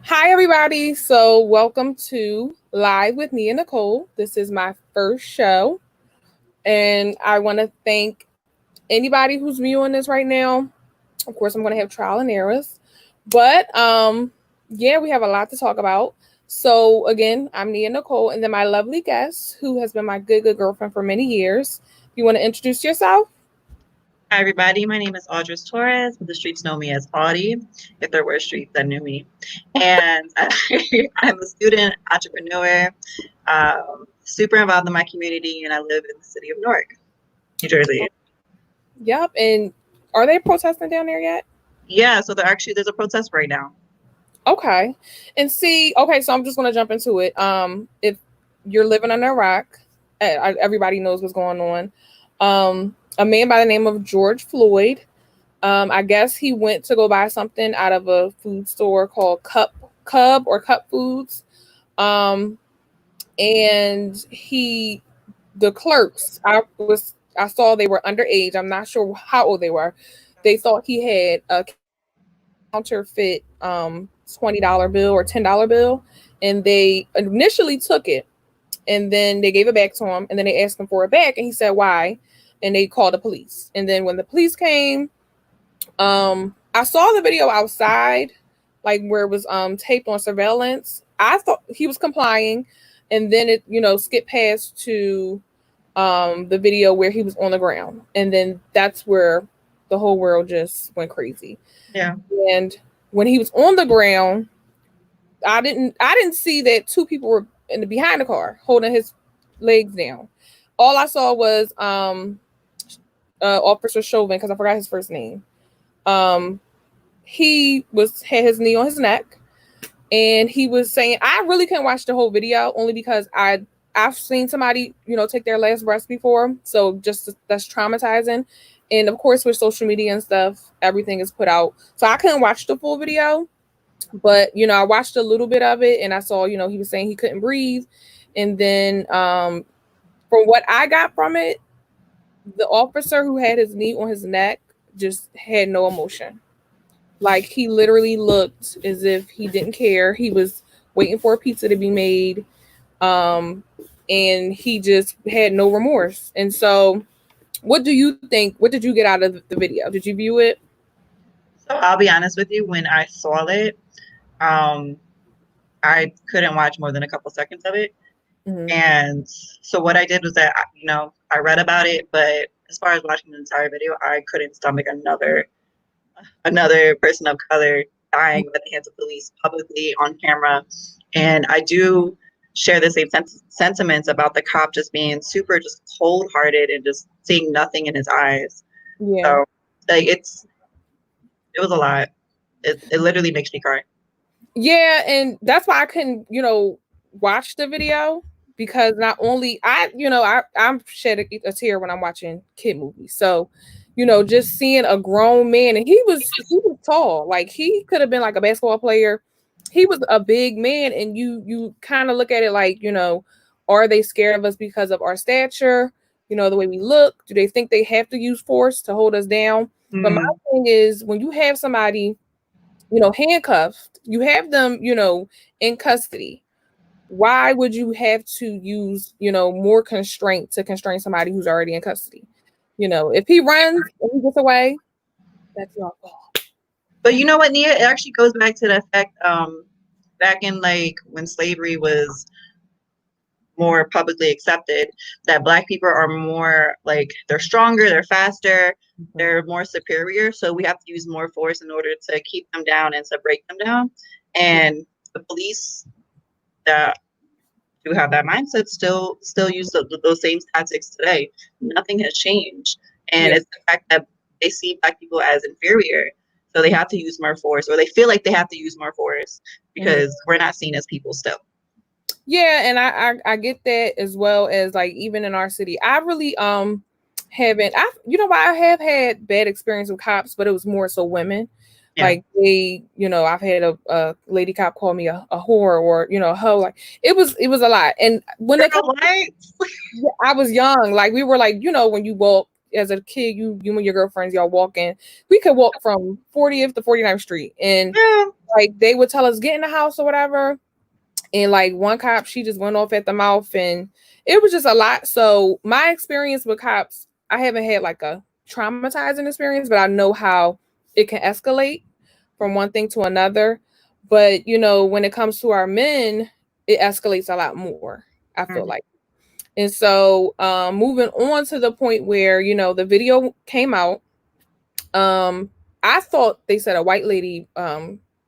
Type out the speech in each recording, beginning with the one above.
Hi, everybody. So, welcome to Live with Nia Nicole. This is my first show, and I want to thank anybody who's viewing this right now. Of course, I'm going to have trial and errors, but yeah, we have a lot to talk about. So, again, I'm Nia Nicole, and then my lovely guest, who has been my good girlfriend for many years. You want to introduce yourself? Hi, everybody. My name is Audrey Torres, but the streets know me as Audie, if there were streets that knew me. And I'm a student, entrepreneur, super involved in my community, and I live in the city of Newark, New Jersey. Yep. And are they protesting down there yet? Yeah, so there's a protest right now. Okay. And see, okay, so I'm just gonna jump into it. If you're living in Iraq, everybody knows what's going on. A man by the name of George Floyd, I guess he went to go buy something out of a food store called Cup Foods. Um, and the clerks, I saw they were underage. I'm not sure how old they were. They thought he had a counterfeit $20 bill or $10 bill, and they initially took it, and then they gave it back to him, and then they asked him for it back, and he said why, and they called the police. And then when the police came, I saw the video outside, like where it was taped on surveillance. I thought he was complying, and then it skipped past to the video where he was on the ground, and then that's where the whole world just went crazy. Yeah. And when he was on the ground, I didn't see that two people were behind the car holding his legs down. All I saw was Officer Chauvin, because I forgot his first name. He had his knee on his neck, and he was saying, I really couldn't watch the whole video only because I've seen somebody take their last breath before, so just that's traumatizing. And of course, with social media and stuff, everything is put out, so I couldn't watch the full video. But I watched a little bit of it, and I saw he was saying he couldn't breathe, and then from what I got from it, the officer who had his knee on his neck just had no emotion. Like, he literally looked as if he didn't care. He was waiting for a pizza to be made, and he just had no remorse. And so, what do you think? What did you get out of the video? Did you view it? So I'll be honest with you, when I saw it, I couldn't watch more than a couple seconds of it. Mm-hmm. And so what I did was that, I read about it, but as far as watching the entire video, I couldn't stomach another person of color dying at the hands of police publicly on camera. And I do share the same sentiments about the cop just being super just cold-hearted and just seeing nothing in his eyes. Yeah. So like it was a lot. It literally makes me cry. Yeah, and that's why I couldn't, watch the video, because not only I'm shed a tear when I'm watching kid movies. So, just seeing a grown man, and he was tall, like he could have been like a basketball player. He was a big man, and you kind of look at it like, are they scared of us because of our stature? The way we look? Do they think they have to use force to hold us down? Mm-hmm. But my thing is, when you have somebody, handcuffed, you have them, in custody. Why would you have to use, more constraint to constrain somebody who's already in custody? If he runs and he gets away, that's your fault. But you know what, Nia? It actually goes back to the fact, back in like when slavery was more publicly accepted, that Black people are more like, they're stronger, they're faster, they're more superior. So we have to use more force in order to keep them down and to break them down. And the police that do have that mindset still use those same tactics today. Nothing has changed. And it's the fact that they see Black people as inferior. So they have to use more force, or they feel like they have to use more force because we're not seen as people still. Yeah, and I get that, as well as like even in our city. I really haven't I have had bad experience with cops, but it was more so women. Yeah. Like they, I've had a lady cop call me a whore, or a hoe. Like it was a lot. And when I was young, like we were like, when you walk as a kid, you and your girlfriends, y'all walking. We could walk from 40th to 49th Street, and Yeah. like they would tell us get in the house or whatever. And like one cop, she just went off at the mouth, and it was just a lot. So my experience with cops, I haven't had like a traumatizing experience, but I know how it can escalate from one thing to another. But when it comes to our men, it escalates a lot more, I feel Mhm. like. And so moving on to the point where, the video came out. I thought they said a white lady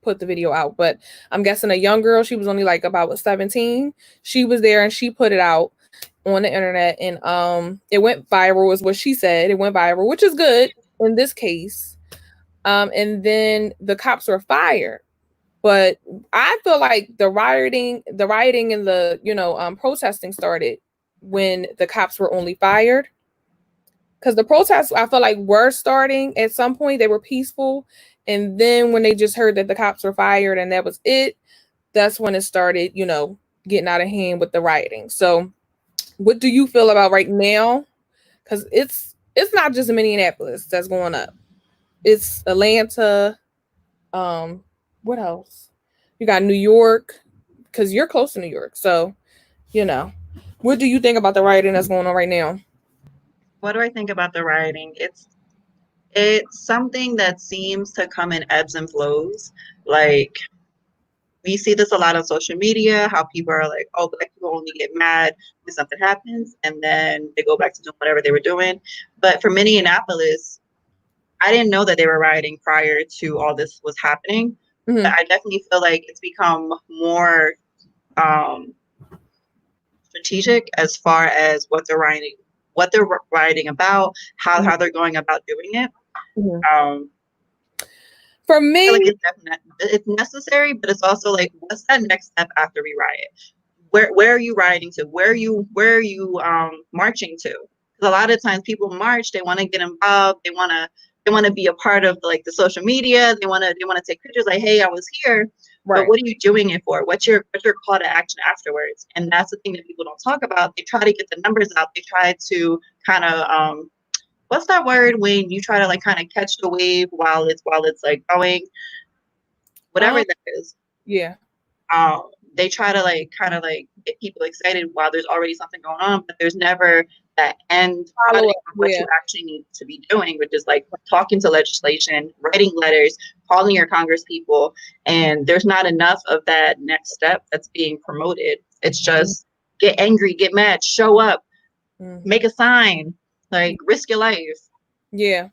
put the video out, but I'm guessing a young girl, she was only like about 17. She was there and she put it out on the internet, and it went viral is what she said. It went viral, which is good in this case. And then the cops were fired. But I feel like the rioting and the protesting started when the cops were only fired. Because the protests, I feel like, were starting at some point. They were peaceful, and then when they just heard that the cops were fired and that was it, that's when it started, getting out of hand with the rioting. So, what do you feel about right now? Because it's not just Minneapolis that's going up. It's Atlanta. What else? You got New York, because you're close to New York. So, you know, what do you think about the rioting that's going on right now? What do I think about the rioting? It's something that seems to come in ebbs and flows. Like we see this a lot on social media, how people are like, oh, black people only get mad when something happens, and then they go back to doing whatever they were doing. But for Minneapolis, I didn't know that they were rioting prior to all this was happening. But Mm-hmm. I definitely feel like it's become more um, strategic as far as what they're rioting about, how they're going about doing it. Mm-hmm. Um, For I feel like me, it's necessary, but it's also like, what's that next step after we riot? Where are you rioting to? Where are you marching to? Because a lot of times people march, they want to get involved, they want to be a part of like the social media, they want to take pictures like, hey, I was here. But right. what are you doing it for? What's your call to action afterwards? And that's the thing that people don't talk about. They try to get the numbers out. They try to kind of what's that word when you try to like kind of catch the wave while it's like going, whatever Um, that is. yeah. um, they try to like kind of like get people excited while there's already something going on, but there's never that end Follow product up. of what Yeah. you actually need to be doing, which is like talking to legislation, writing letters, calling your congress people, and there's not enough of that next step that's being promoted. It's just get angry, get mad, show up, Mm-hmm. make a sign, like risk your life. Yeah.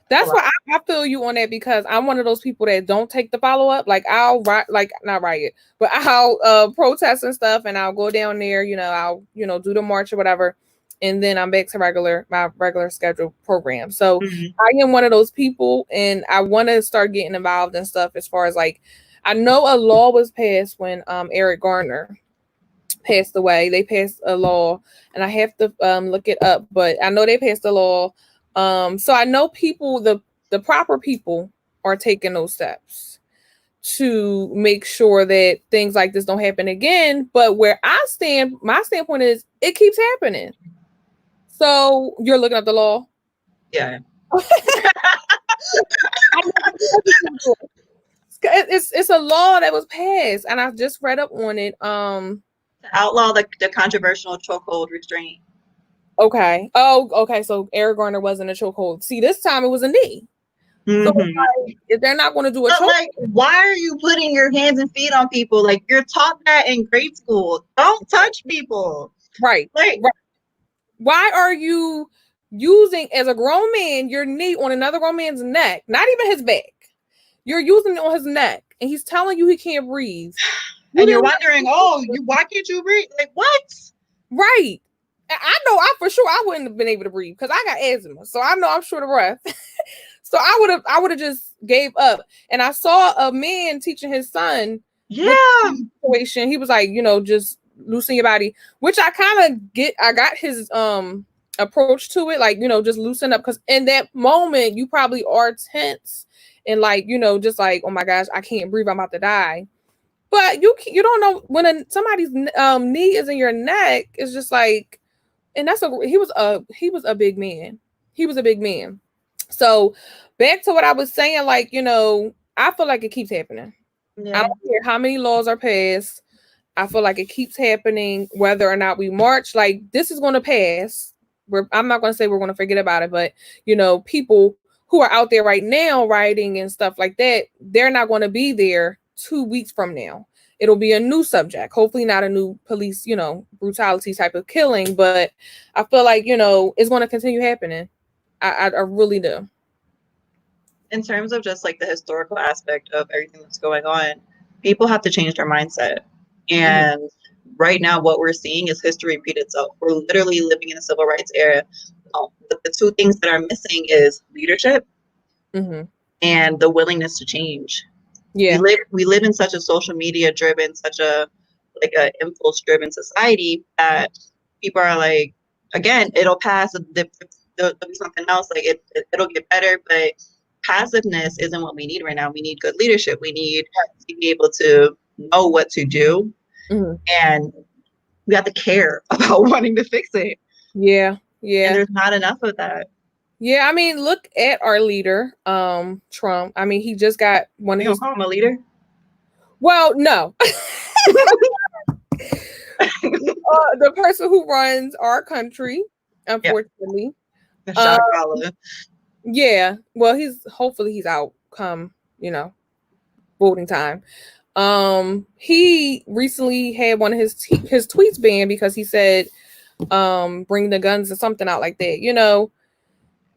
That's why I feel you on that, because I'm one of those people that don't take the follow up. Like I'll like not riot, but I'll protest and stuff, and I'll go down there. I'll do the march or whatever, and then I'm back to my regular scheduled program. So Mhm. I am one of those people, and I want to start getting involved in stuff. As far as like, I know a law was passed when Eric Garner passed away. They passed a law, and I have to look it up, but I know they passed a law. So I know people, the proper people, are taking those steps to make sure that things like this don't happen again. But where I stand, my standpoint is it keeps happening. So you're looking up the law. Yeah. I know it's a law that was passed, and I just read up on it. To outlaw the controversial chokehold restraint. Okay. Oh, okay. So Eric Garner wasn't a chokehold. See, this time it was a knee. So Mm-hmm. like, if they're not going to do a But choke, like, why are you putting your hands and feet on people? Like you're taught that in grade school. Don't touch people. right, Like, right. Why are you using, as a grown man, your knee on another grown man's neck? Not even his back. You're using it on his neck, and he's telling you he can't breathe. You and you're didn't wondering, oh, why can't you breathe? Like what? right. I know I for sure I wouldn't have been able to breathe because I got asthma, so I know I'm short of breath. So I would have just gave up. And I saw a man teaching his son with Yeah. the situation. He was like, just loosen your body, which I kind of get. I got his approach to it, like, just loosen up, because in that moment you probably are tense and like, just like, oh my gosh, I can't breathe, I'm about to die. But you don't know when somebody's knee is in your neck. It's just like, and he was a big man. He was a big man. So back to what I was saying, like, I feel like it keeps happening. I Yeah. don't care how many laws are passed. I feel like it keeps happening, whether or not we march. Like, this is going to pass. I'm not going to say we're going to forget about it, but people who are out there right now writing and stuff like that, they're not going to be there 2 weeks from now. It'll be a new subject. Hopefully, not a new police, brutality type of killing. But I feel like it's going to continue happening. I really do. In terms of just like the historical aspect of everything that's going on, people have to change their mindset. And right now, what we're seeing is history repeat itself. We're literally living in a civil rights era. But the two things that are missing is leadership and the willingness to change. Yeah. We live in such a social media driven, such a impulse driven society that people are like, again, it'll pass. There'll be something else. Like it'll get better, but passiveness isn't what we need right now. We need good leadership. We need to be able to know what to do, and we have to care about wanting to fix it. Yeah. And there's not enough of that. Yeah, I mean, look at our leader, Trump. I mean, he just got one of his. You don't call him a leader? Well, no. The person who runs our country, unfortunately. Yeah. Well, hopefully he's out come, voting time. He recently had one of his tweets banned because he said, bring the guns or something out like that,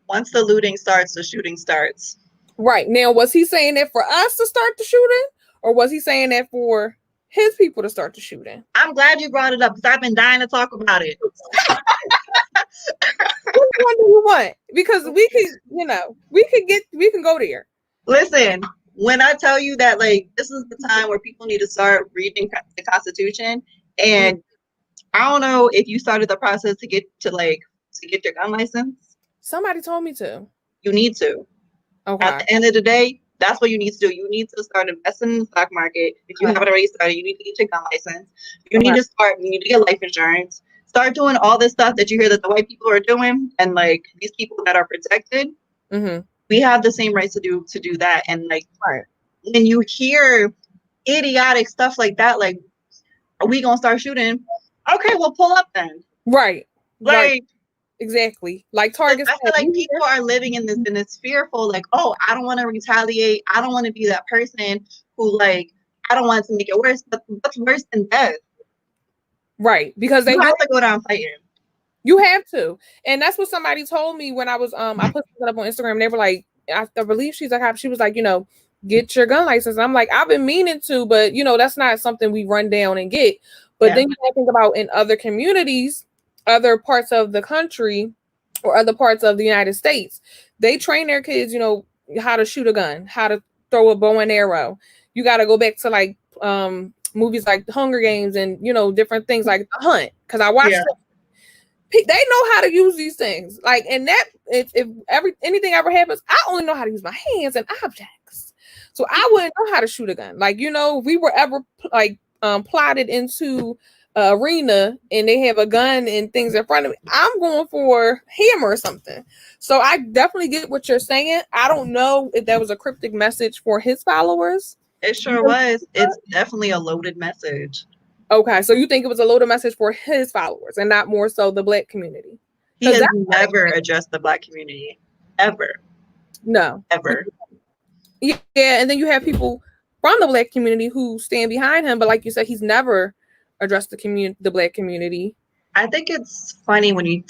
Once the looting starts, the shooting starts. Right. Now, was he saying that for us to start the shooting, or was he saying that for his people to start the shooting? I'm glad you brought it up because I've been dying to talk about it. Which one do you want? Because we can go there. Listen, when I tell you that, like, this is the time where people need to start reading the Constitution, and I don't know if you started the process to get your gun license. Somebody told me to. You need to. Okay. At the end of the day, that's what you need to do. You need to start investing in the stock market. If you haven't already started, you need to get your gun license. You need to get life insurance. Start doing all this stuff that you hear that the white people are doing, and like these people that are protected. We have the same rights to do that. And like when you hear idiotic stuff like that, like, are we gonna start shooting? Okay, well, pull up then. Right. Like exactly. Like targets. I feel like people are living in this fearful, like, oh, I don't want to retaliate. I don't want to be that person who, like, I don't want it to make it worse. But what's worse than death? Right. Because you have to go down fighting. You have to. And that's what somebody told me when I was I put it up on Instagram. They were like, I believe she was like, get your gun license. And I'm like, I've been meaning to, but that's not something we run down and get. But then you gotta think about in other communities, other parts of the country or other parts of the United States, they train their kids, how to shoot a gun, how to throw a bow and arrow. You got to go back to like movies like The Hunger Games and different things like The Hunt, because I watched it. They know how to use these things. Like, and that if anything ever happens, I only know how to use my hands and objects. So I wouldn't know how to shoot a gun. Like, if we were ever like plotted into arena and they have a gun and things in front of me, I'm going for hammer or something. So I definitely get what you're saying. I don't know if that was a cryptic message for his followers. It sure was. It's definitely a loaded message. Okay, so you think it was a loaded message for his followers and not more so the Black community? He has never addressed the Black community, ever. No, ever. Yeah, and then you have people from the Black community who stand behind him, but like you said, he's never addressed the Black community. I think it's funny when you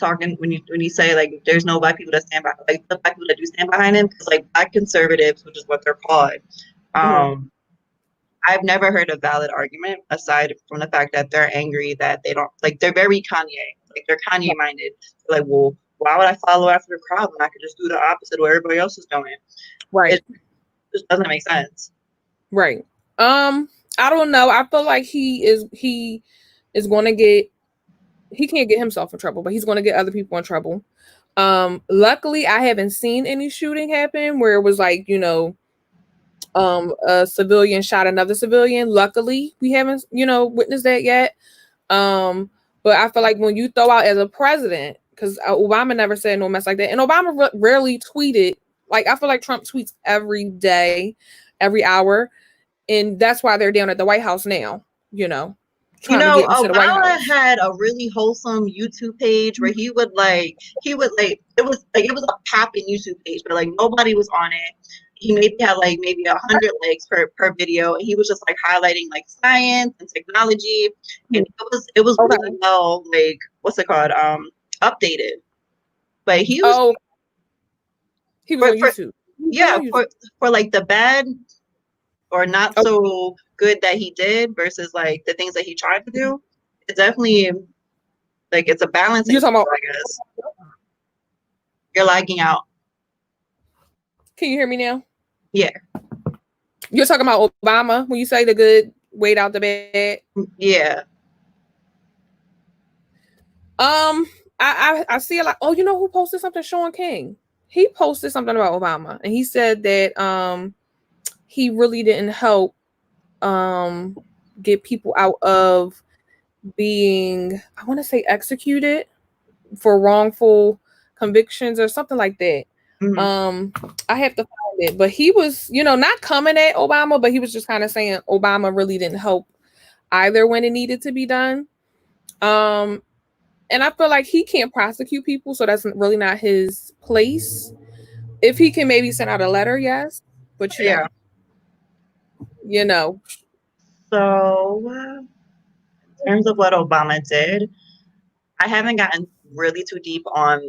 say like there's no Black people that stand by, like the Black people that do stand behind him, because like Black conservatives, which is what they're called, I've never heard a valid argument aside from the fact that they're angry that they don't, like, they're very Kanye, like they're Kanye minded. They're like, well, why would I follow after the crowd when I could just do the opposite of what everybody else is doing? Right. It just doesn't make sense. Right. I don't know. I feel like he is going to get, he can't get himself in trouble, but he's going to get other people in trouble. Luckily, I haven't seen any shooting happen where it was like, a civilian shot another civilian. Luckily, we haven't, witnessed that yet. But I feel like when you throw out as a president, because Obama never said no mess like that, and Obama rarely tweeted. Like, I feel like Trump tweets every day, every hour, and that's why they're down at the White House now. Trying to get into the White Obama House. had a really wholesome YouTube page where he would like it was a popping YouTube page, but like nobody was on it. He maybe had like maybe 100 likes per video, and he was just like highlighting like science and technology, and it was Okay. really well, like, what's it called, updated. But he was on YouTube. Yeah, for like the bad or not so good that he did versus like the things that he tried to do. It's definitely like it's a balancing. You're talking about? I guess you're lagging out. Can you hear me now? Yeah. You're talking about Obama when you say the good weight out the bad. Yeah. I see a lot. Oh, you know who posted something? Shaun King. He posted something about Obama, and he said that he really didn't help get people out of being, I want to say, executed for wrongful convictions or something like that. Mm-hmm. I have to find it, but he was, not coming at Obama, but he was just kind of saying Obama really didn't help either when it needed to be done. And I feel like he can't prosecute people, so that's really not his place. If he can maybe send out a letter, yes, but Yeah. So, in terms of what Obama did, I haven't gotten really too deep on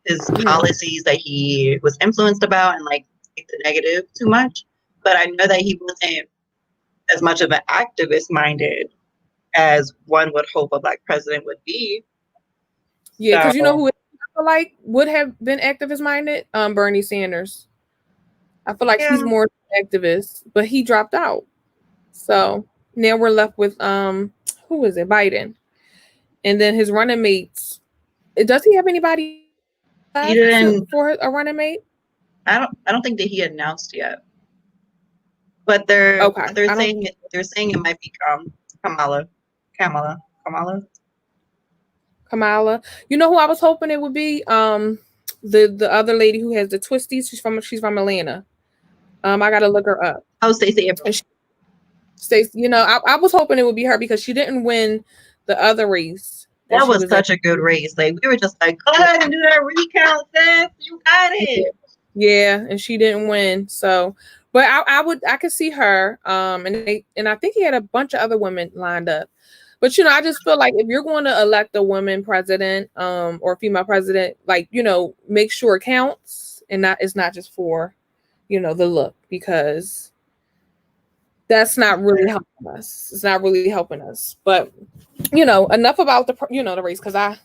his policies that he was influenced about and like the negative too much. But I know that he wasn't as much of an activist minded as one would hope a Black president would be. Yeah, because you know who I feel like would have been activist minded? Bernie Sanders. I feel like he's more activist, but he dropped out. So now we're left with who is it? Biden. And then his running mates. Does he have anybody left for a running mate? I don't think that he announced yet. But they're saying it might be Kamala. You know who I was hoping it would be? The other lady who has the twisties. She's from Atlanta. I gotta look her up. Oh, Stacey Abrams. Stacey, I was hoping it would be her because she didn't win the other race. That was such a good race. Like, we were just like, go ahead and do that recount, sis. You got it. Yeah, and she didn't win. So, but I could see her. And I think he had a bunch of other women lined up. But I just feel like if you're going to elect a woman president, or female president, like, make sure it counts and it's not just for, the look, because that's not really helping us. It's not really helping us. But enough about the race, because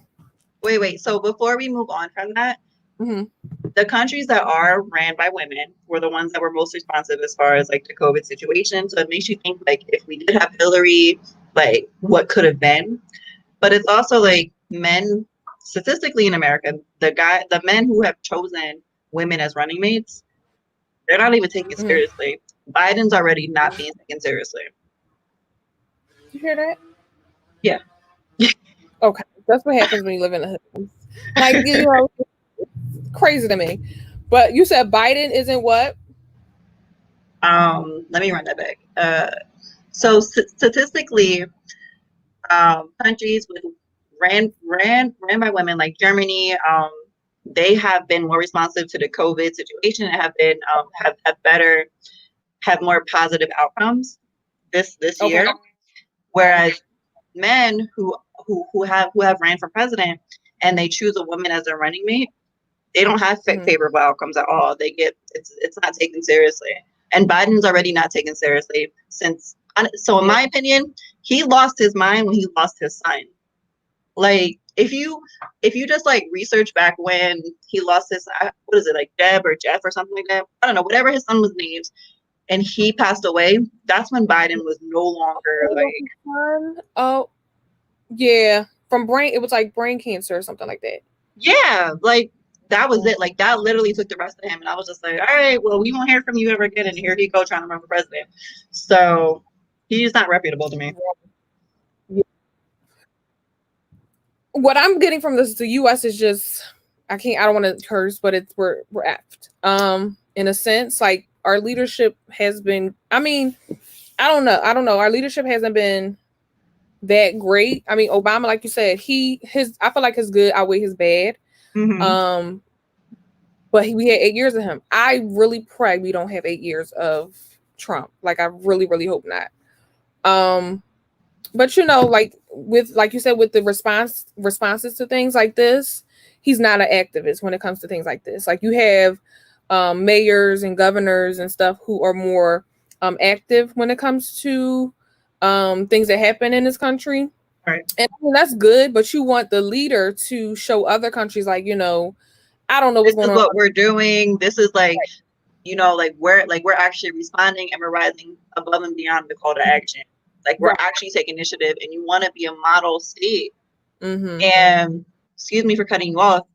wait. So before we move on from that, the countries that are ran by women were the ones that were most responsive as far as like the COVID situation. So it makes you think like if we did have Hillary, like what could have been. But it's also like men, statistically in America, the men who have chosen women as running mates, they're not even taken seriously. Biden's already not being taken seriously. You hear that? Yeah. Okay, that's what happens when you live in the hood. Like, it's crazy to me. But you said Biden isn't what? Let me run that back. So statistically, countries with ran by women like Germany, they have been more responsive to the COVID situation and have been have more positive outcomes this year. Whereas men who have ran for president and they choose a woman as their running mate, they don't have favorable outcomes at all. It's not taken seriously. And Biden's already not taken seriously so in my opinion, he lost his mind when he lost his son. Like, if you just like research back when he lost his, what is it, like Jeb or Jeff or something like that? I don't know, whatever his son was named, and he passed away, that's when Biden was no longer like. Oh, yeah. It was like brain cancer or something like that. Yeah, like that was it. Like that literally took the rest of him. And I was just like, all right, well, we won't hear from you ever again. And here he go trying to run for president. So he's not reputable to me. what I'm getting from this, the U.S. is just, I don't want to curse, but we're effed. In a sense, like our leadership has been. I mean, I don't know. Our leadership hasn't been that great. I mean, Obama, like you said, I feel like his good outweigh his bad. Mm-hmm. But we had 8 years of him. I really pray we don't have 8 years of Trump. Like I really, really hope not. But like you said, with the responses to things like this, he's not an activist when it comes to things like this. Like you have mayors and governors and stuff who are more active when it comes to things that happen in this country. Right. And I mean, that's good, but you want the leader to show other countries, like, I don't know This what's going is on. what we're doing. This is like, we're actually responding and we're rising above and beyond the call to action. Like we're actually taking initiative, and you want to be a model state. Mm-hmm. And excuse me for cutting you off.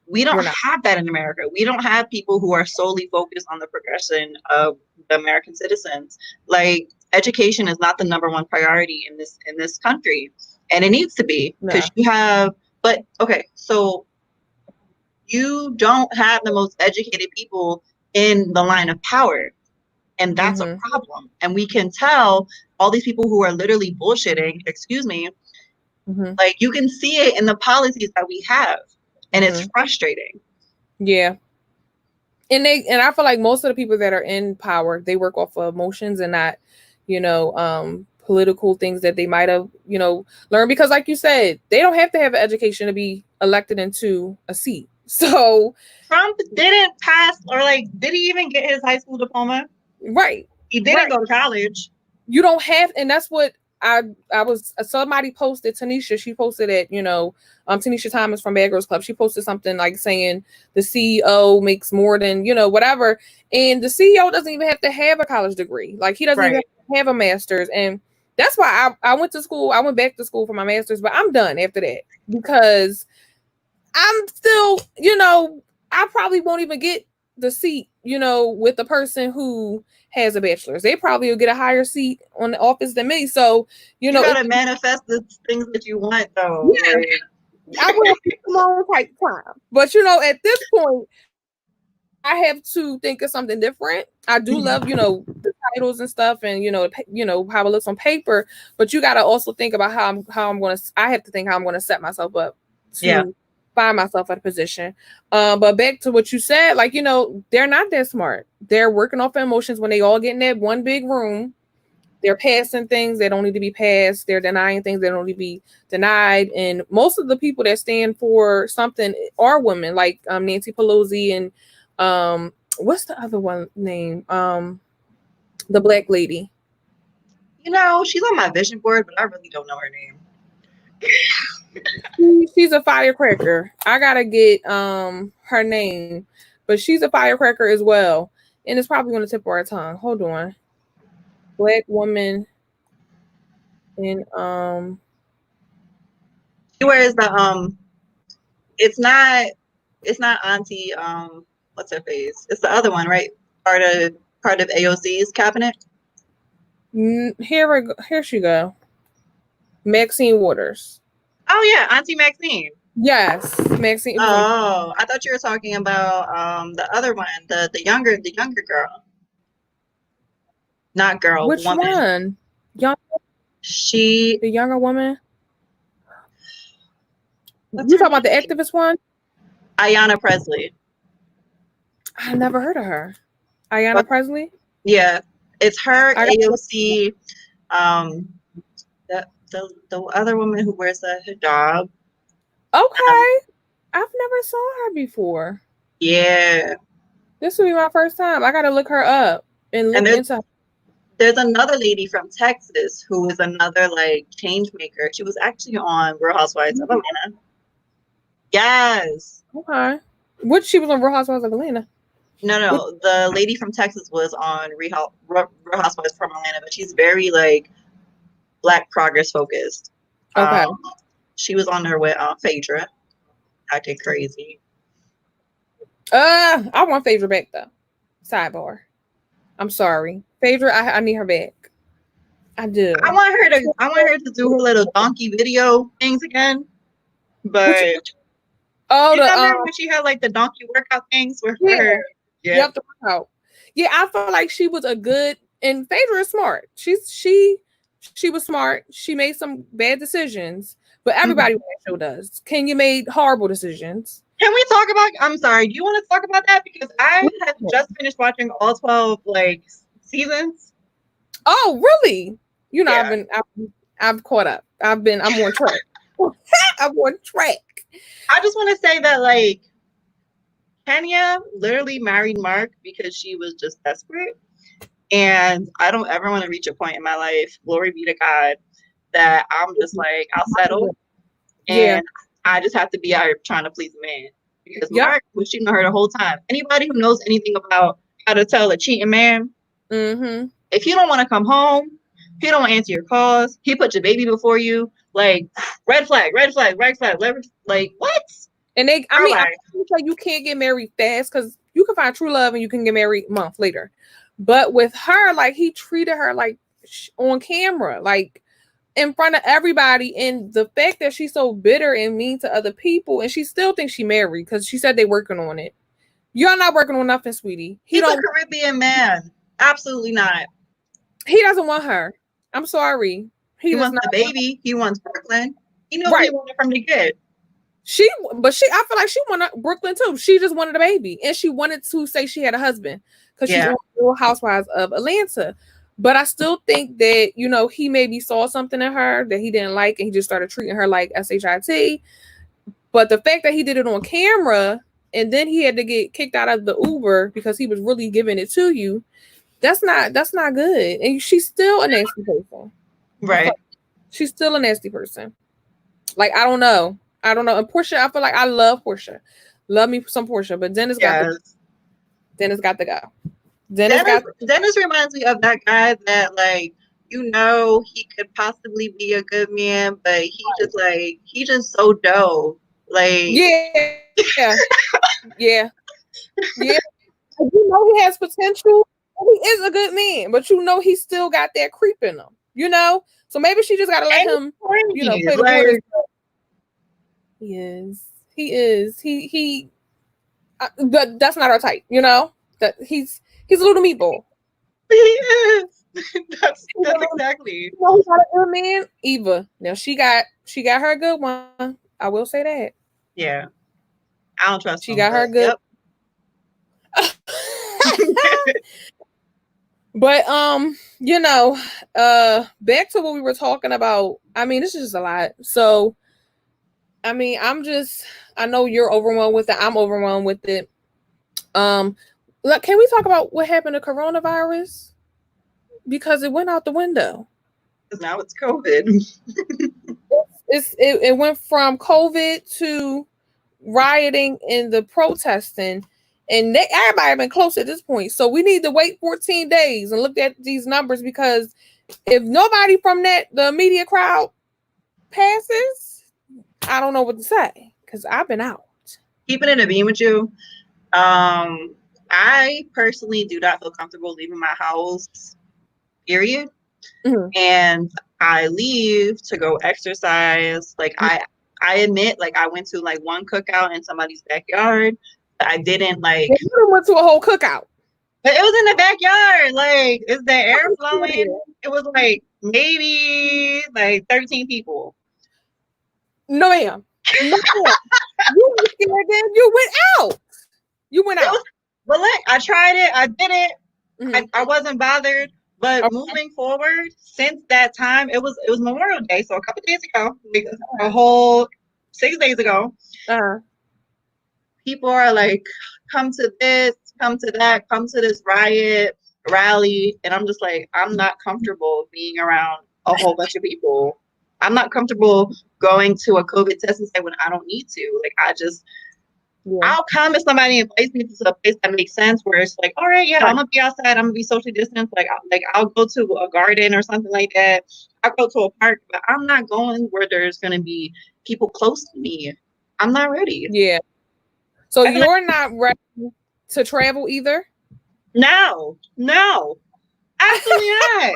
We don't have that in America. We don't have people who are solely focused on the progression of the American citizens. Like education is not the number one priority in this country, and it needs to be, because you have. But okay, so you don't have the most educated people in the line of power. And that's a problem. And we can tell all these people who are literally bullshitting, excuse me, like you can see it in the policies that we have. And it's frustrating. Yeah. And I feel like most of the people that are in power, they work off of emotions and not, political things that they might have, learned. Because like you said, they don't have to have an education to be elected into a seat. So Trump didn't pass, or did he even get his high school diploma? Right. He didn't go to college. You don't have, and that's what I was, somebody posted, Tanisha, she posted it, Tanisha Thomas from Bad Girls Club. She posted something like saying the CEO makes more than, whatever. And the CEO doesn't even have to have a college degree. Like he doesn't even have a master's. And that's why I went to school. I went back to school for my master's, but I'm done after that because I'm still, I probably won't even get the seat, with the person who has a bachelor's. They probably will get a higher seat on the office than me. So, you gotta manifest the things that you want, though. Yeah. I will come on type time. But at this point, I have to think of something different. I do love, the titles and stuff, and how it looks on paper. But you got to also think about how I'm going to. I have to think how I'm going to set myself up to find myself at a position. But back to what you said, like they're not that smart. They're working off emotions when they all get in that one big room. They're passing things that don't need to be passed. They're denying things that don't need to be denied. And most of the people that stand for something are women, like Nancy Pelosi and what's the other one name? The black lady. She's on my vision board, but I really don't know her name. She's a firecracker. I gotta get her name, but she's a firecracker as well. And it's probably on the tip of our tongue. Hold on. Black woman in She wears the it's not Auntie what's her face? It's the other one, right? Part of AOC's cabinet. Here she go. Maxine Waters. Oh yeah, Auntie Maxine. Yes, Maxine. Oh, I thought you were talking about the other one, the younger girl. Not girl, Which woman. one? The younger woman. You talking about the activist one? Ayanna Presley. I never heard of her. Ayanna Presley? Yeah. It's her, AOC, the other woman who wears a hijab. Okay. I've never saw her before. Yeah. This will be my first time. I gotta look her up and look into her. There's another lady from Texas who is another change maker. She was actually on Real Housewives of Atlanta. Yes. Okay. She was on Real Housewives of Atlanta? No. The lady from Texas was on Real Housewives from Atlanta, but she's very Black progress focused. Okay. She was on there with Phaedra, acting crazy. I want Phaedra back though. Sidebar. I'm sorry, Phaedra. I need her back. I do. I want her to do her little donkey video things again. But oh, you remember when she had like the donkey workout things with her? Yeah. Yep, the workout. Yeah, I feel like she was a good, and Phaedra is smart. She was smart. She made some bad decisions, but everybody on that show does. Kenya made horrible decisions. Can we talk about? I'm sorry. Do you want to talk about that? Because I have just finished watching all 12 like seasons. Oh, really? You know, Yeah. I've caught up. I'm on track. I'm on track. I just want to say that like Kenya literally married Mark because she was just desperate. And I don't ever want to reach a point in my life, glory be to God, that I'm just like, I'll settle. And I just have to be out here trying to please a man. Because Mark was cheating on her the whole time. Anybody who knows anything about how to tell a cheating man, if you don't want to come home, if you don't want to answer your calls, he put your baby before you, like, red flag, red flag, red flag, like, what? And you can't get married fast because you can find true love and you can get married a month later. But with her, like, he treated her like on camera, like in front of everybody. And the fact that she's so bitter and mean to other people, and she still thinks she married because she said they're working on it. You're not working on nothing, sweetie. He's a Caribbean man. Absolutely not. He doesn't want her. I'm sorry. He wants the baby. He wants Brooklyn. He knows what he wanted from the kid. I feel like she wanted Brooklyn too. She just wanted a baby, and she wanted to say she had a husband because she's on Real Housewives of Atlanta. But I still think that, you know, he maybe saw something in her that he didn't like, and he just started treating her like shit. But the fact that he did it on camera, and then he had to get kicked out of the Uber because he was really giving it to you, that's not good. And she's still a nasty person, right? She's still a nasty person. Like, I don't know. And Portia, I feel like I love Portia. Love me some Portia, but Dennis got to go. Dennis reminds me of that guy that, like, you know, he could possibly be a good man, but he just so dope. Like, yeah. You know he has potential. He is a good man, but you know he still got that creep in him. You know, so maybe she just got to let him, you know, play the waters. He is. But that's not our type, you know. That he's a little meatball. He is. That's exactly. You know who got a good man? Eva. Now she got her good one. I will say that. Yeah, I don't trust. She got her good. Yep. But you know, back to what we were talking about. I mean, this is just a lot. So, I mean, I know you're overwhelmed with it. I'm overwhelmed with it. Look, can we talk about what happened to coronavirus? Because it went out the window. Because now it's COVID. It went from COVID to rioting and the protesting, and everybody been close at this point. So we need to wait 14 days and look at these numbers, because if nobody from the immediate crowd passes, I don't know what to say, because I've been out. Keeping it a beam with you, I personally do not feel comfortable leaving my house, period. And I leave to go exercise. Like, I admit, like, I went to like one cookout in somebody's backyard. I didn't like. You went to a whole cookout. But it was in the backyard. Like, is the air flowing? It was like maybe like 13 people. No, ma'am. No, ma'am. You were scared then. You went out. But look, I tried it. I did it. I wasn't bothered. But moving forward, since that time, it was Memorial Day, so a couple days ago, like a whole 6 days ago, people are like, come to this, come to that, come to this rally, and I'm just like, I'm not comfortable being around a whole bunch of people. I'm not comfortable going to a COVID testing site when I don't need to. Like, I'll come if somebody invites me to a place that makes sense, where it's like, all right, I'm gonna be outside, I'm gonna be socially distanced. Like I'll go to a garden or something like that. I'll go to a park, but I'm not going where there's gonna be people close to me. I'm not ready. Yeah. So you're not ready to travel either? No, absolutely not.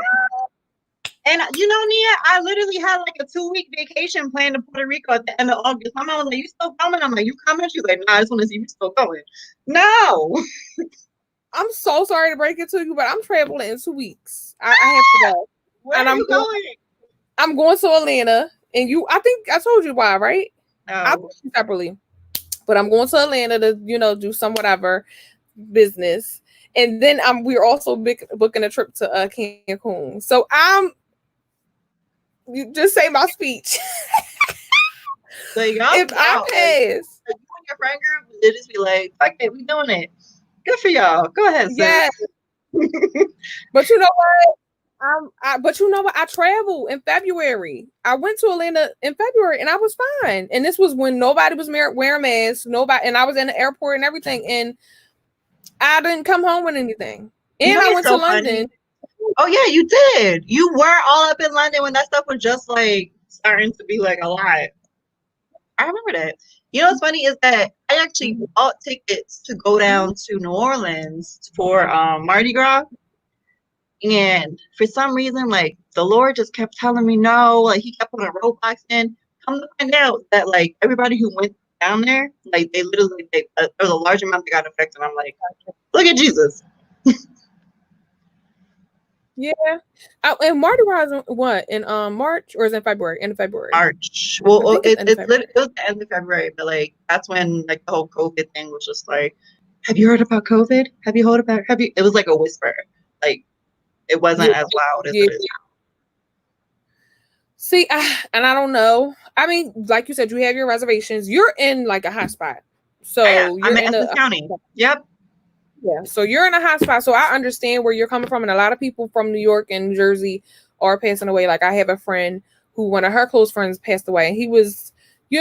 And Nia, I literally had like a 2-week vacation planned to Puerto Rico at the end of August. My mom was like, "You still coming?" I'm like, "You coming?" She's like, "Nah, I just want to see you still going." No. I'm so sorry to break it to you, but I'm traveling in 2 weeks. I have to go. Where And are you going? I'm going to Atlanta. And I think I told you why, right? I'll No. tell you separately. But I'm going to Atlanta to, do some whatever business. And then we're also booking a trip to Cancun. So you just say my speech. Like, If I pass, like, you and your friend group, they just be like, "Fuck it, we doing it." Good for y'all. Go ahead, sis. yeah. But you know what? But you know what? I traveled in February. I went to Atlanta in February, and I was fine. And this was when nobody was wearing masks. Nobody, and I was in the airport and everything, and I didn't come home with anything. And I It's went to so London. funny. Oh yeah, you did. You were all up in London when that stuff was just like starting to be like a lot. I remember that. What's funny is that I actually bought tickets to go down to New Orleans for Mardi Gras. And for some reason, like the Lord just kept telling me no. Like he kept putting roadblocks in. Come to find out that like everybody who went down there, like they literally, there was a large amount that got affected. I'm like, look at Jesus. Yeah. And Mardi Gras is what, in March, or is it February? End of February. March. Well, I think it's end of it February. was the end of February, but like that's when like the whole COVID thing was just like, have you heard about COVID? Have you heard about? Have you? It was like a whisper. Like it wasn't as loud as Yeah. it is. See, and I don't know. I mean, like you said, you have your reservations. You're in like a hot spot. So I'm you're in in Essex County. Yep. Yeah. So you're in a hot spot. So I understand where you're coming from. And a lot of people from New York and New Jersey are passing away. Like I have a friend who one of her close friends passed away. And he was, he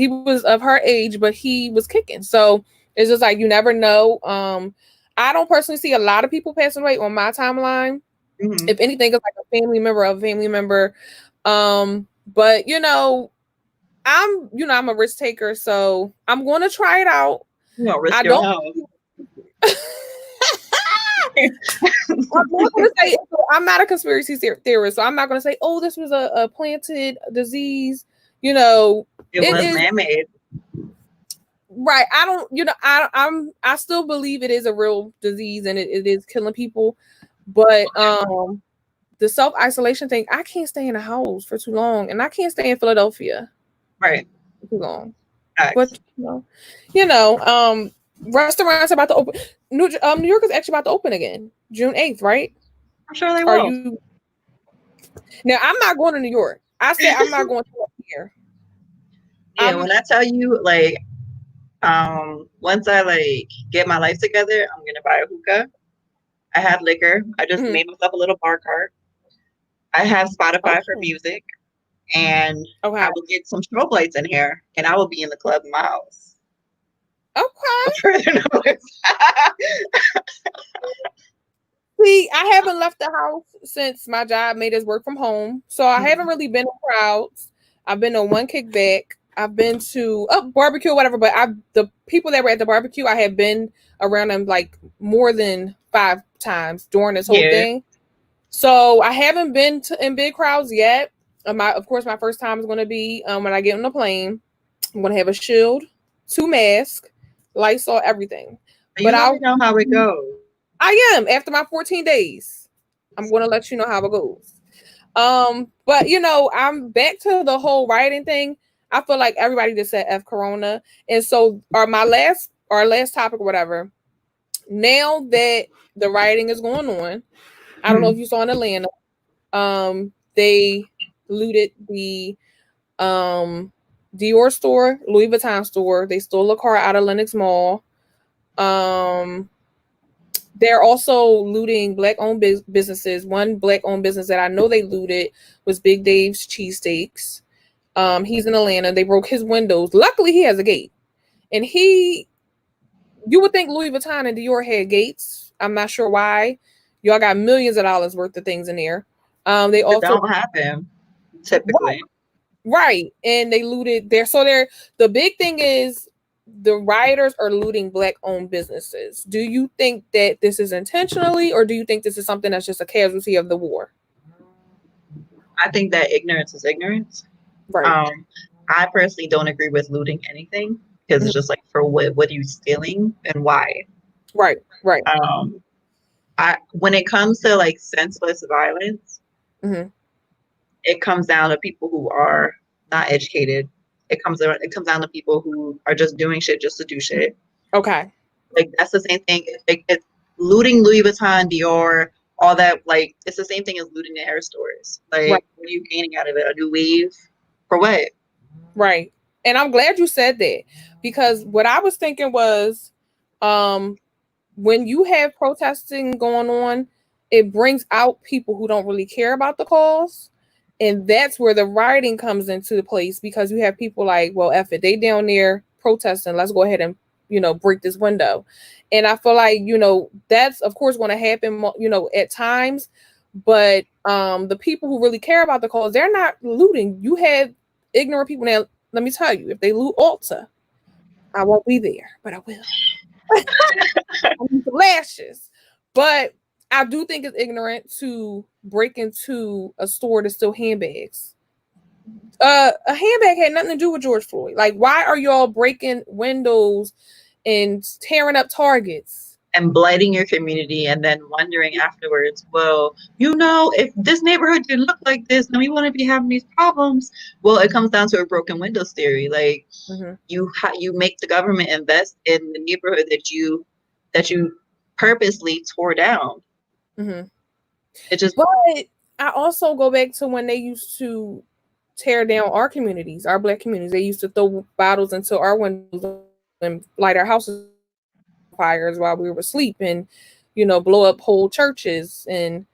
was of her age, but he was kicking. So it's just like you never know. I don't personally see a lot of people passing away on my timeline. Mm-hmm. If anything, it's like a family member of a family member. But I'm a risk taker, so I'm gonna try it out. You know, risk I your don't health. I'm not gonna say I'm not a conspiracy theorist, so I'm not gonna say, oh, this was a planted disease. It was Is man-made. right. I don't, I still believe it is a real disease and it is killing people. But the self-isolation thing, I can't stay in a house for too long, and I can't stay in Philadelphia Right. for too long. Facts. But restaurants about to open. New York is actually about to open again, June 8th, right? I'm sure they Are will. you now? I'm not going to New York. I said I'm not going to here. Yeah, when I tell you, like, once I like get my life together, I'm gonna buy a hookah. I have liquor. I just made myself a little bar cart. I have Spotify for music, and Okay. I will get some strobe lights in here, and I will be in the club in my house. Okay. See, I haven't left the house since my job made us work from home, so I haven't really been in crowds. I've been to one kickback. I've been to a barbecue or whatever, but the people that were at the barbecue, I have been around them like more than 5 times during this whole thing. So I haven't been in big crowds yet. Of course, my first time is going to be when I get on the plane. I'm going to have a shield, 2 masks, Lysol, everything. But I'll know how it goes. I am after my 14 days. I'm going to let you know how it goes. But I'm back to the whole rioting thing. I feel like everybody just said F Corona. And so our last topic or whatever, now that the rioting is going on, I don't know if you saw in Atlanta, they looted the Dior store, Louis Vuitton store. They stole a car out of Lenox Mall. They're also looting black-owned businesses. One black-owned business that I know they looted was Big Dave's Cheesesteaks. He's in Atlanta. They broke his windows. Luckily, he has a gate. And you would think Louis Vuitton and Dior had gates. I'm not sure why. Y'all got millions of dollars worth of things in there. They also don't happen typically. Right. And they looted there. So the big thing is the rioters are looting black-owned businesses. Do you think that this is intentionally, or do you think this is something that's just a casualty of the war? I think that ignorance is ignorance. Right. Um, I personally don't agree with looting anything because Mhm. it's just like, for what are you stealing and why? Right. Right. Um, I when it comes to like senseless violence, Hmm. it comes down to people who are not educated. It comes down to people who are just doing shit just to do shit. Okay. Like that's the same thing. It's looting Louis Vuitton, Dior, all that. Like it's the same thing as looting the hair stores. Right. Like what are you gaining out of it? A new wave for what? Right. And I'm glad you said that, because what I was thinking was, um, when you have protesting going on, it brings out people who don't really care about the cause. And that's where the rioting comes into place, because you have people like, well, F it, they down there protesting. Let's go ahead and, break this window. And I feel like, that's of course going to happen, at times. But the people who really care about the cause, they're not looting. You have ignorant people. Now, let me tell you, if they loot Ulta, I won't be there, but I will. I need some lashes. But I do think it's ignorant to break into a store to steal handbags. A handbag had nothing to do with George Floyd. Like, why are y'all breaking windows and tearing up Targets? And blighting your community and then wondering afterwards, well, if this neighborhood didn't look like this, then we wouldn't be having these problems. Well, it comes down to a broken windows theory. Like Mm-hmm. you make the government invest in the neighborhood that you purposely tore down. Mm-hmm. It just But I also go back to when they used to tear down our communities, our Black communities. They used to throw bottles into our windows and light our houses on fires while we were asleep, and blow up whole churches. And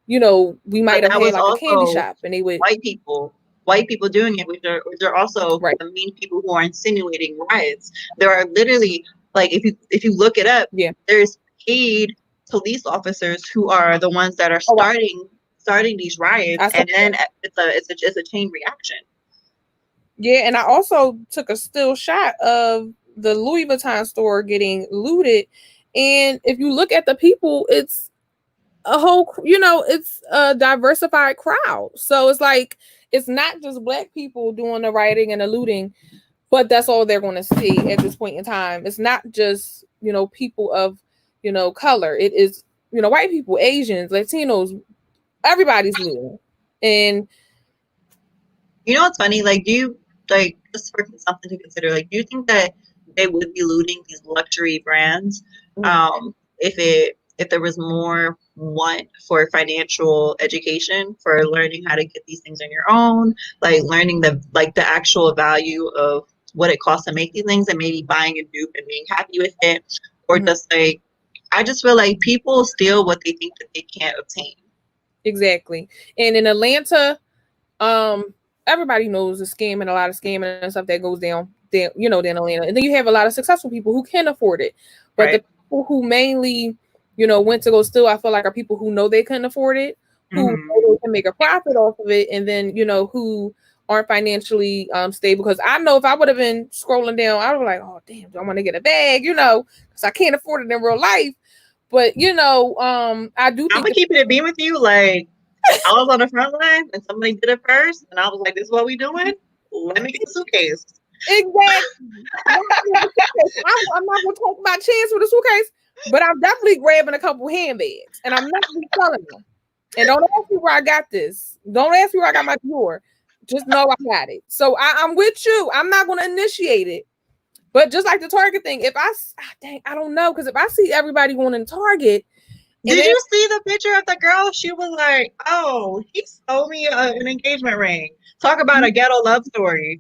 we but might have that had was like a candy also shop, and they would. white people. White people doing it, which are also Right. the main people who are insinuating riots. There are literally, like, if you look it up, Yeah. there's paid police officers who are the ones that are Oh, starting these riots, I saw and then that. it's a chain reaction. Yeah, and I also took a still shot of the Louis Vuitton store getting looted. And if you look at the people, it's a whole, it's a diversified crowd. So it's like, it's not just Black people doing the rioting and the looting, but that's all they're going to see at this point in time. It's not just, people of, color. It is, white people, Asians, Latinos, everybody's looting. And You know what's funny? Like, do you like just for something to consider? Like, do you think that they would be looting these luxury brands if there was more want for financial education, for learning how to get these things on your own, like learning the actual value of what it costs to make these things, and maybe buying a dupe and being happy with it, or Mhm. just like I just feel like people steal what they think that they can't obtain. Exactly. And in Atlanta, um, everybody knows the scam and a lot of scamming and stuff that goes down, in Atlanta. And then you have a lot of successful people who can afford it. But the Right. people who mainly, went to go steal, I feel like, are people who know they couldn't afford it, who Hmm. know they can make a profit off of it, and then, who aren't financially stable. Because I know if I would have been scrolling down, I would be like, oh damn, do I want to get a bag, because I can't afford it in real life. But I do I'm think gonna keep it a beam with you. Like, I was on the front line and somebody did it first, and I was like, "This is what we doing? Let me get a suitcase." exactly. I'm not gonna take my chance with a suitcase, but I'm definitely grabbing a couple handbags, and I'm not selling them. And don't ask me where I got this. Don't ask me where I got my drawer. Just know I got it. So I'm with you. I'm not gonna initiate it. But just like the Target thing, if dang, I don't know, because if I see everybody going in Target, and Did then you see the picture of the girl? She was like, "Oh, he sold me an engagement ring." Talk about a ghetto love story.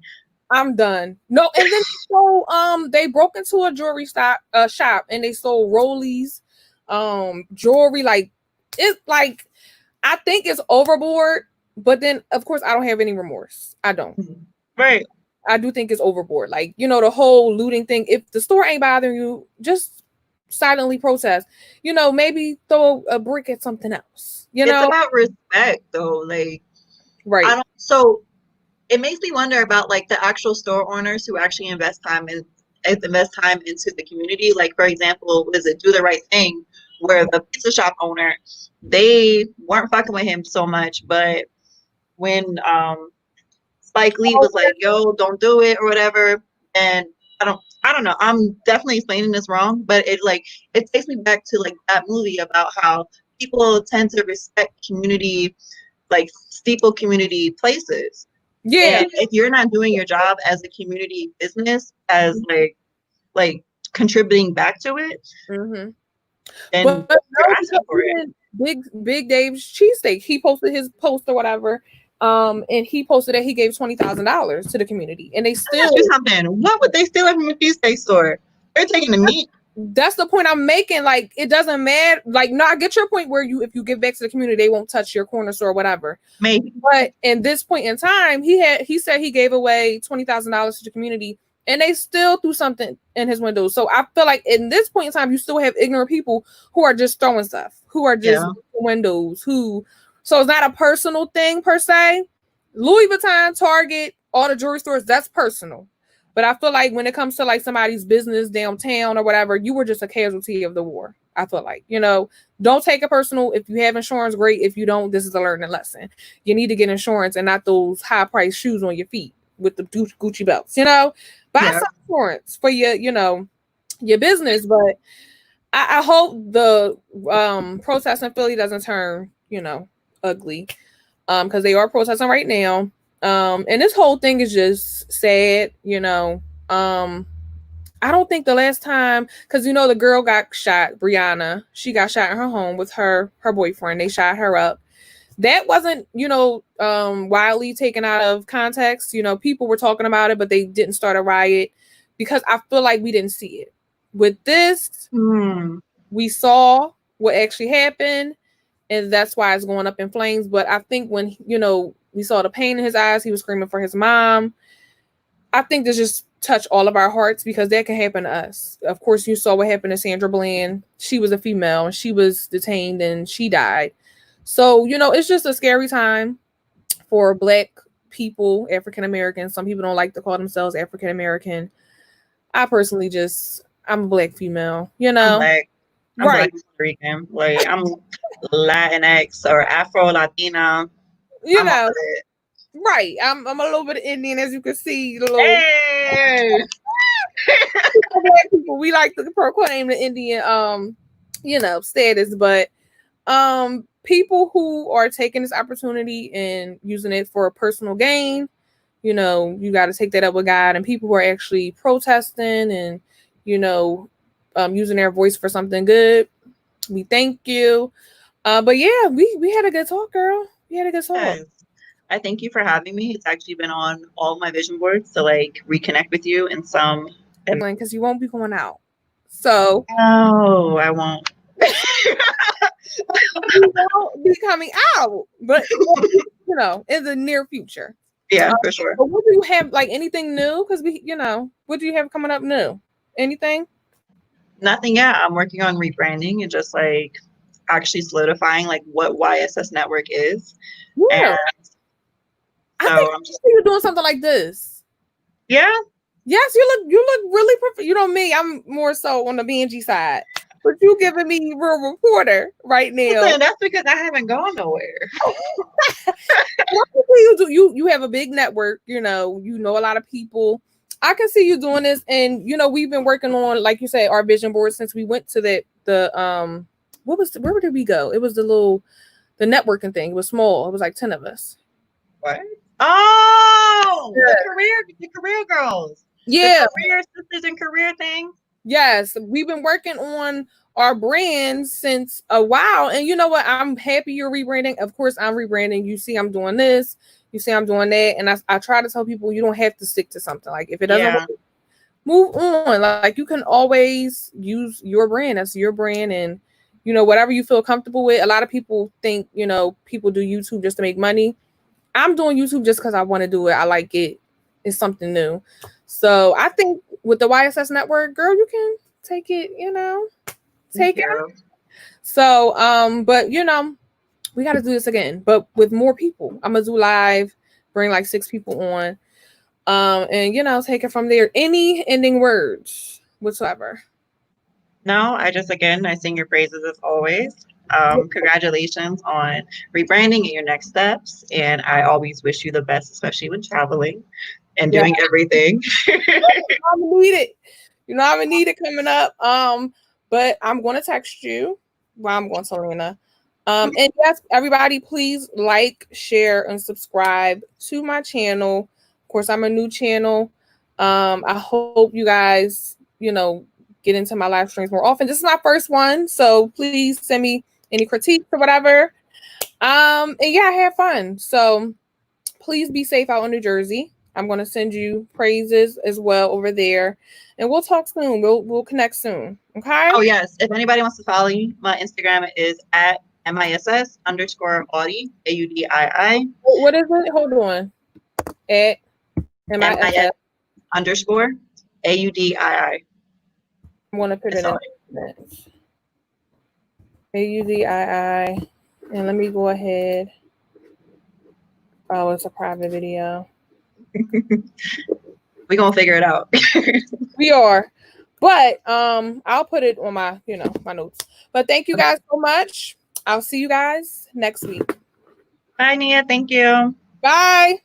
I'm done. No, and then so they broke into a shop and they sold rollies, jewelry, like it like I think it's overboard, but then of course I don't have any remorse. I don't. Right. I do think it's overboard. Like, the whole looting thing. If the store ain't bothering you, just silently protest. Maybe throw a brick at something else. It's about respect, though. Like, I Right. don't. So it makes me wonder about like the actual store owners who actually invest time into the community. Like, for example, was it Do the Right Thing, where the pizza shop owner, they weren't fucking with him so much, but when Spike Lee was like, "Yo, don't do it" or whatever. And I don't know. I'm definitely explaining this wrong, but it takes me back to like that movie about how people tend to respect community, like steeple community places. Yeah. And if you're not doing your job as a community business, as like contributing back to it, Mm-hmm. then But no, you're asking because for it. Big Dave's cheesesteak, he posted his post or whatever, and he posted that he gave $20,000 to the community, and they Let still. me ask you something. What would they steal from a cheesesteak store? They're taking the meat. That's the point I'm making. Like, it doesn't matter. Like, no, I get your point where if you give back to the community, they won't touch your corner store or whatever. Maybe. But in this point in time, he said he gave away $20,000 to the community, and they still threw something in his window. So I feel like in this point in time, you still have ignorant people who are just throwing stuff, who are just windows, so it's not a personal thing per se. Louis Vuitton, Target, all the jewelry stores, that's personal. But I feel like when it comes to like somebody's business downtown or whatever, you were just a casualty of the war. I feel like, don't take it personal. If you have insurance, great. If you don't, this is a learning lesson. You need to get insurance and not those high price shoes on your feet with the Gucci belts, buy some insurance for your business. But I hope the protest in Philly doesn't turn, ugly. Because they are protesting right now. And this whole thing is just sad, I don't think the last time, because the girl got shot, Brianna, she got shot in her home with her boyfriend. They shot her up. That wasn't, widely taken out of context. People were talking about it, but they didn't start a riot because I feel like we didn't see it. With this, we saw what actually happened, and that's why it's going up in flames. But I think when, we saw the pain in his eyes, he was screaming for his mom. I think this just touched all of our hearts because that can happen to us. Of course, you saw what happened to Sandra Bland. She was a female and she was detained and she died. So, it's just a scary time for Black people, African Americans. Some people don't like to call themselves African American. I personally I'm a Black female, I'm Black. I'm right. Black Puerto Rican. Like, I'm Latinx or Afro Latina. Right. I'm a little bit Indian, as you can see. Hey! Black people, we like to proclaim the Indian status, but people who are taking this opportunity and using it for personal gain, you got to take that up with God. And people who are actually protesting and using their voice for something good, we thank you. But yeah, we had a good talk, girl. We had a good talk. Yes. I thank you for having me. It's actually been on all my vision boards to like reconnect with you in some. Because you won't be going out. So no, I won't. You won't be coming out, but in the near future. Yeah, for sure. But what do you have, like anything new? Because what do you have coming up new? Anything? Nothing yet. I'm working on rebranding and just like actually solidifying like what YSS Network is. Yeah. And so I think you're doing something like this. Yeah. Yes, you look really perfect. Me, I'm more so on the BNG side. But you giving me real reporter right now. Listen, that's because I haven't gone nowhere. You have a big network, you know a lot of people. I can see you doing this, and we've been working on, like you said, our vision board since we went to where did we go? It was the networking thing. It was small. It was like 10 of us. What? Oh, yeah. the career girls. Yeah. The career sisters and career thing. Yes, we've been working on our brand since a while. And you know what? I'm happy you're rebranding. Of course, I'm rebranding. You see, I'm doing this. You see, I'm doing that. And I try to tell people you don't have to stick to something. Like, if it doesn't work, move on. Like, you can always use your brand. That's your brand. And, whatever you feel comfortable with. A lot of people think, people do YouTube just to make money. I'm doing YouTube just because I want to do it. I like it. It's something new. So I think with the YSS network, girl, you can take it, take it. So, but we got to do this again, but with more people. I'm gonna do live, bring like 6 people on, and take it from there. Any ending words whatsoever? No, I sing your praises as always. Congratulations on rebranding and your next steps. And I always wish you the best, especially when traveling and doing everything. I'm gonna need it. You know, I'm gonna need it coming up. But I'm gonna text you while I'm going to Selena. And yes, everybody, please like, share, and subscribe to my channel. Of course, I'm a new channel. I hope you guys, get into my live streams more often. This is my first one, so please send me any critiques or whatever. And yeah, have fun. So please be safe out in New Jersey. I'm going to send you praises as well over there, and we'll talk soon. We'll connect soon. Okay. Oh yes. If anybody wants to follow me, my Instagram is at MISS_Audi, AUDII. What is it? Hold on. At MISS _AUDII. I'm going to put it in AUDII, and let me go ahead. Oh, it's a private video. We're gonna figure it out. We are. But I'll put it on my, my notes. But thank you guys so much. I'll see you guys next week. Bye, Nia. Thank you. Bye.